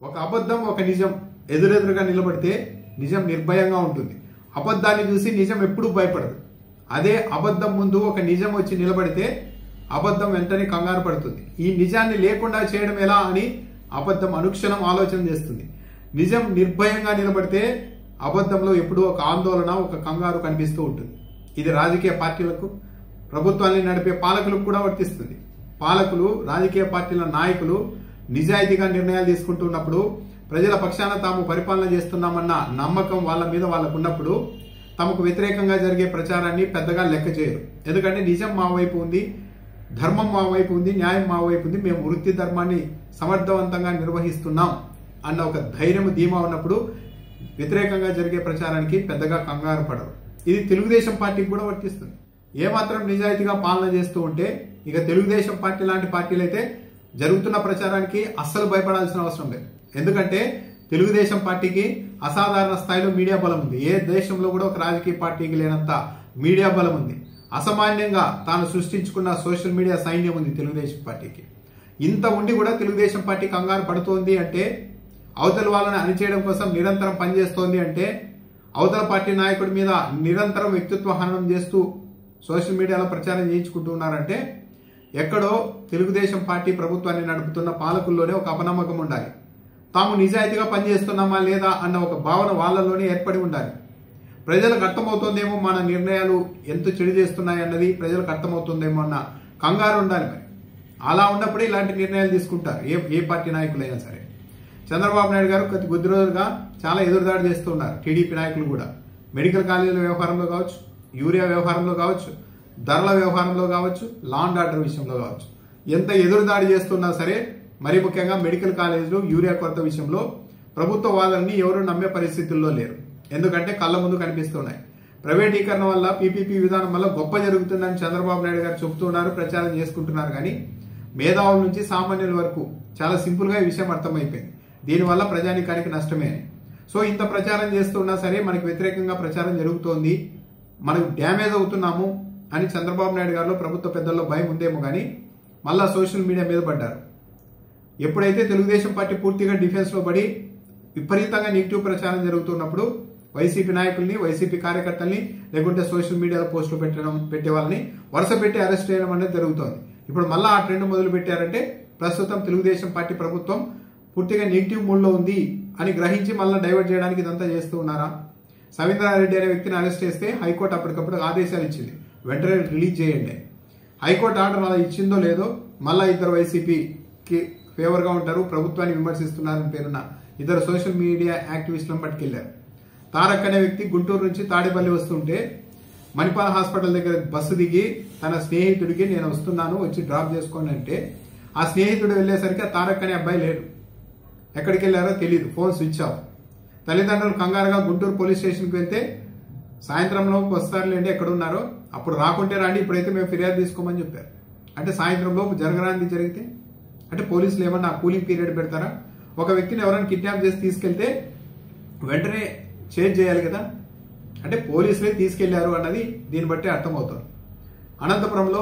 ఒక అబద్ధం ఒక నిజం ఎదురెదురుగా నిలబడితే నిజం నిర్భయంగా ఉంటుంది. అబద్ధాన్ని చూసి నిజం ఎప్పుడూ భయపడదు. అదే అబద్ధం ముందు ఒక నిజం వచ్చి నిలబడితే అబద్ధం వెంటనే కంగారు పడుతుంది. ఈ నిజాన్ని లేకుండా చేయడం ఎలా అని అబద్ధం అనుక్షణం ఆలోచన చేస్తుంది. నిజం నిర్భయంగా నిలబడితే అబద్ధంలో ఎప్పుడూ ఒక ఆందోళన, ఒక కంగారు కనిపిస్తూ ఉంటుంది. ఇది రాజకీయ పార్టీలకు, ప్రభుత్వాన్ని నడిపే పాలకులకు కూడా వర్తిస్తుంది. పాలకులు, రాజకీయ పార్టీల నాయకులు నిజాయితీగా నిర్ణయాలు తీసుకుంటున్నప్పుడు, ప్రజల పక్షాన తాము పరిపాలన చేస్తున్నామన్న నమ్మకం వాళ్ళ మీద వాళ్ళకు ఉన్నప్పుడు తమకు వ్యతిరేకంగా జరిగే ప్రచారాన్ని పెద్దగా లెక్క చేయరు. ఎందుకంటే నిజం మా వైపు ఉంది, ధర్మం మా వైపు ఉంది, న్యాయం మా వైపు ఉంది, మేము వృత్తి ధర్మాన్ని సమర్థవంతంగా నిర్వహిస్తున్నాం అన్న ఒక ధైర్యం, ధీమా ఉన్నప్పుడు వ్యతిరేకంగా జరిగే ప్రచారానికి పెద్దగా కంగారు పడరు. ఇది తెలుగుదేశం పార్టీకి కూడా వర్తిస్తుంది. ఏమాత్రం నిజాయితీగా పాలన చేస్తూ ఉంటే ఇక తెలుగుదేశం పార్టీ లాంటి పార్టీలు అయితే జరుగుతున్న ప్రచారానికి అస్సలు భయపడాల్సిన అవసరం లేదు. ఎందుకంటే తెలుగుదేశం పార్టీకి అసాధారణ స్థాయిలో మీడియా బలం ఉంది. ఏ దేశంలో కూడా ఒక రాజకీయ పార్టీకి లేనంత మీడియా బలం ఉంది. అసామాన్యంగా తాను సృష్టించుకున్న సోషల్ మీడియా సైన్యం ఉంది తెలుగుదేశం పార్టీకి. ఇంత ఉండి కూడా తెలుగుదేశం పార్టీ కంగారు పడుతోంది అంటే, అవతల వాళ్ళని అణిచేయడం కోసం నిరంతరం పనిచేస్తోంది అంటే, అవతల పార్టీ నాయకుడి మీద నిరంతరం వ్యక్తిత్వ హననం చేస్తూ సోషల్ మీడియాలో ప్రచారం చేయించుకుంటూ ఉన్నారంటే, ఎక్కడో తెలుగుదేశం పార్టీ ప్రభుత్వాన్ని నడుపుతున్న పాలకుల్లోనే ఒక అపనమ్మకం ఉండాలి. తాము నిజాయితీగా పనిచేస్తున్నామా లేదా అన్న ఒక భావన వాళ్ళలోనే ఏర్పడి ఉండాలి. ప్రజలకు అర్థమవుతుందేమో మన నిర్ణయాలు ఎంత చెడు చేస్తున్నాయి అన్నది ప్రజలకు అర్థమవుతుందేమో అన్న కంగారు ఉండాలి. మరి అలా ఉన్నప్పుడే ఇలాంటి నిర్ణయాలు తీసుకుంటారు ఏ పార్టీ నాయకులైనా సరే. చంద్రబాబు నాయుడు గారు కొద్ది రోజులుగా చాలా ఎదురుదాడి చేస్తున్నారు. టీడీపీ నాయకులు కూడా మెడికల్ కాలేజీల వ్యవహారంలో కావచ్చు, యూరియా వ్యవహారంలో కావచ్చు, ధరల వ్యవహారంలో కావచ్చు, లా అండ్ ఆర్డర్ విషయంలో కావచ్చు, ఎంత ఎదురుదాడి చేస్తున్నా సరే, మరి ముఖ్యంగా మెడికల్ కాలేజీలు, యూరియా కొరత విషయంలో ప్రభుత్వ వాదనని ఎవరు నమ్మే పరిస్థితుల్లో లేరు. ఎందుకంటే కళ్ళ ముందు కనిపిస్తున్నాయి. ప్రైవేటీకరణ వల్ల, పీపీపీ విధానం వల్ల గొప్ప జరుగుతుందని చంద్రబాబు నాయుడు గారు చెబుతున్నారు, ప్రచారం చేసుకుంటున్నారు. కానీ మేధావుల నుంచి సామాన్యుల వరకు చాలా సింపుల్ గా ఈ విషయం అర్థమైపోయింది. దీనివల్ల ప్రజానికానికి నష్టమే. సో ఇంత ప్రచారం చేస్తున్నా సరే మనకి వ్యతిరేకంగా ప్రచారం జరుగుతోంది, మనకు డ్యామేజ్ అవుతున్నాము అని చంద్రబాబు నాయుడు గారిలో, ప్రభుత్వ పెద్దల్లో భయం ఉందేమో కానీ మళ్ళా సోషల్ మీడియా మీద పడ్డారు. ఎప్పుడైతే తెలుగుదేశం పార్టీ పూర్తిగా డిఫెన్స్ లో పడి విపరీతంగా నెగిటివ్ ప్రచారం జరుగుతున్నప్పుడు వైసీపీ నాయకుల్ని, వైసీపీ కార్యకర్తల్ని, లేకుంటే సోషల్ మీడియాలో పోస్టులు పెట్టే వాళ్ళని వరుస పెట్టి అరెస్ట్ చేయడం అనేది జరుగుతోంది. ఇప్పుడు మళ్ళా ఆ ట్రెండ్ మొదలు పెట్టారంటే ప్రస్తుతం తెలుగుదేశం పార్టీ ప్రభుత్వం పూర్తిగా నెగిటివ్ మూడ్ లో ఉంది అని గ్రహించి మళ్ళీ డైవర్ట్ చేయడానికి ఇదంతా చేస్తూ ఉన్నారా? సవీంద్రారెడ్డి అనే వ్యక్తిని అరెస్ట్ చేస్తే హైకోర్టు అప్పటికప్పుడు ఆదేశాలు ఇచ్చింది, వెంటనే రిలీజ్ చేయండి. హైకోర్టు ఆర్డర్ అలా ఇచ్చిందో లేదో మళ్ళా ఇద్దరు వైసీపీకి ఫేవర్ గా ఉంటారు, ప్రభుత్వాన్ని విమర్శిస్తున్నారని పేరున్న ఇద్దరు సోషల్ మీడియా యాక్టివిస్టులను పట్టుకెళ్లారు. తారక్ అనే వ్యక్తి గుంటూరు నుంచి తాడేపల్లి వస్తుంటే మణిపాల్ హాస్పిటల్ దగ్గర బస్సు దిగి తన స్నేహితుడికి నేను వస్తున్నాను, వచ్చి డ్రాప్ చేసుకోండి అంటే ఆ స్నేహితుడు వెళ్లేసరికి ఆ తారక్ అనే అబ్బాయి లేడు. ఎక్కడికి వెళ్లారో తెలియదు, ఫోన్ స్విచ్ ఆఫ్. తల్లిదండ్రులు కంగారుగా గుంటూరు పోలీస్ స్టేషన్కి వెళ్తే సాయంత్రంలో వస్తారులేండి, ఎక్కడ ఉన్నారో అప్పుడు రాకుంటే రాండి, ఇప్పుడైతే మేము ఫిర్యాదు తీసుకోమని చెప్పారు. అంటే సాయంత్రంలో జరగరాంది జరిగితే అంటే పోలీసులు ఏమన్నా కూలింగ్ పీరియడ్ పెడతారా? ఒక వ్యక్తిని ఎవరైనా కిడ్నాప్ చేసి తీసుకెళ్తే వెంటనే చేంజ్ చేయాలి కదా. అంటే పోలీసులే తీసుకెళ్లారు అన్నది దీన్ని బట్టి అర్థమవుతుంది. అనంతపురంలో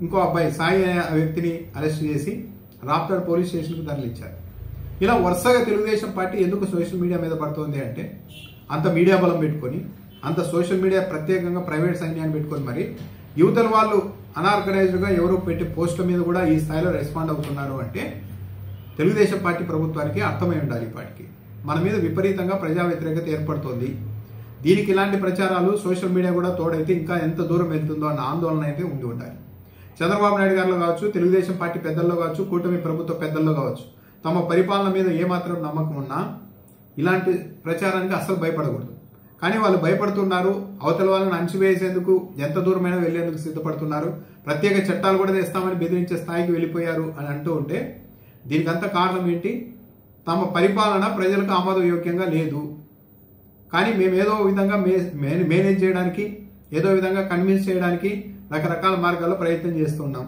ఇంకో అబ్బాయి సాయి అనే వ్యక్తిని అరెస్ట్ చేసి రాప్తాడ్ పోలీస్ స్టేషన్కు తరలించారు. ఇలా వరుసగా తెలుగుదేశం పార్టీ ఎందుకు సోషల్ మీడియా మీద పడుతోంది అంటే, అంత మీడియా బలం పెట్టుకొని, అంత సోషల్ మీడియా ప్రత్యేకంగా ప్రైవేట్ సైన్యాన్ని పెట్టుకొని మరి యువతల వాళ్ళు అనార్గనైజ్డ్ గా ఎవరో పెట్టి పోస్టుల మీద కూడా ఈ స్థాయిలో రెస్పాండ్ అవుతున్నారు అంటే తెలుగుదేశం పార్టీ ప్రభుత్వానికి అర్థమై ఉండాలి. ఇప్పటికి మన మీద విపరీతంగా ప్రజా వ్యతిరేకత ఏర్పడుతోంది. దీనికి ఇలాంటి ప్రచారాలు సోషల్ మీడియా కూడా తోడైతే ఇంకా ఎంత దూరం వెళ్తుందో అన్న ఆందోళన అయితే ఉండి ఉండాలి. చంద్రబాబు నాయుడు గారిలో కావచ్చు, తెలుగుదేశం పార్టీ పెద్దల్లో కావచ్చు, కూటమి ప్రభుత్వ పెద్దల్లో కావచ్చు, తమ పరిపాలన మీద ఏమాత్రం నమ్మకం ఉన్నా ఇలాంటి ప్రచారానికి అస్సలు భయపడకూడదు. కానీ వాళ్ళు భయపడుతున్నారు, అవతల వాళ్ళని అణచివేసేందుకు ఎంత దూరమైనా వెళ్లేందుకు సిద్ధపడుతున్నారు, ప్రత్యేక చట్టాలు కూడా తెస్తామని బెదిరించే స్థాయికి వెళ్ళిపోయారు అని అంటూ ఉంటే దీనికంతా కారణం ఏంటి? తమ పరిపాలన ప్రజలకు ఆమోదయోగ్యంగా లేదు, కానీ మేము ఏదో విధంగా మేనేజ్ చేయడానికి, ఏదో విధంగా కన్విన్స్ చేయడానికి రకరకాల మార్గాల్లో ప్రయత్నం చేస్తున్నాం.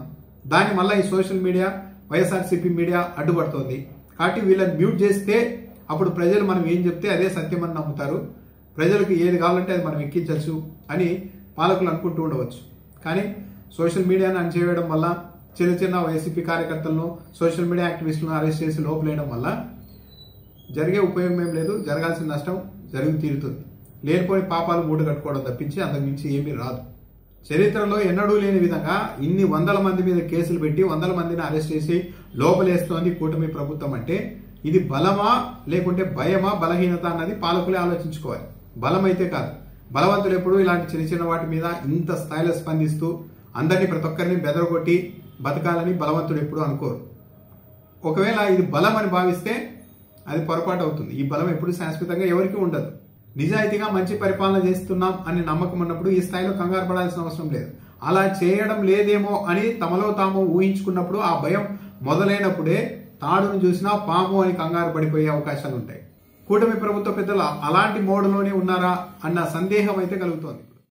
దాన్ని మళ్ళీ ఈ సోషల్ మీడియా, వైఎస్ఆర్సీపీ మీడియా అడ్డుపడుతోంది. కాబట్టి వీళ్ళని మ్యూట్ చేస్తే అప్పుడు ప్రజలు మనం ఏం చెప్తే అదే సత్యమని నమ్ముతారు, ప్రజలకు ఏది కావాలంటే అది మనం ఎక్కించవచ్చు అని పాలకులు అనుకుంటూ ఉండవచ్చు. కానీ సోషల్ మీడియాను అణచివేయడం వల్ల, చిన్న చిన్న వైసీపీ కార్యకర్తలను, సోషల్ మీడియా యాక్టివిస్టులను అరెస్ట్ చేసి లోపలేయడం వల్ల జరిగే ఉపయోగం ఏం లేదు, జరగాల్సిన నష్టం జరిగి తీరుతుంది. లేనిపోని పాపాలు మూట కట్టుకోవడం తప్పించి అంతకుమించి ఏమీ రాదు. చరిత్రలో ఎన్నడూ లేని విధంగా ఇన్ని వందల మంది మీద కేసులు పెట్టి వందల మందిని అరెస్ట్ చేసి లోపలేస్తోంది కూటమి ప్రభుత్వం అంటే ఇది బలమా లేకుంటే భయమా బలహీనత అన్నది పాలకులే ఆలోచించుకోవాలి. బలం అయితే కాదు. బలవంతులు ఎప్పుడు ఇలాంటి చిన్న చిన్న వాటి మీద ఇంత స్థాయిలో స్పందిస్తూ అందరినీ ప్రతి ఒక్కరిని బెదరగొట్టి బతకాలని బలవంతుడు ఎప్పుడు అనుకోరు. ఒకవేళ ఇది బలం అని భావిస్తే అది పొరపాటు అవుతుంది. ఈ బలం ఎప్పుడు శాశ్వతంగా ఎవరికి ఉండదు. నిజాయితీగా మంచి పరిపాలన చేస్తున్నాం అని నమ్మకం ఉన్నప్పుడు ఈ స్థాయిలో కంగారు పడాల్సిన అవసరం లేదు. అలా చేయడం లేదేమో అని తమలో తాము ఊహించుకున్నప్పుడు ఆ భయం మొదలైనప్పుడే తాడును చూసినా పాము అని కంగారు పడిపోయే అవకాశాలు ఉంటాయి. కూటమి ప్రభుత్వ పెద్దలు అలాంటి మోడ్లోనే ఉన్నారా అన్న సందేహం అయితే కలుగుతోంది.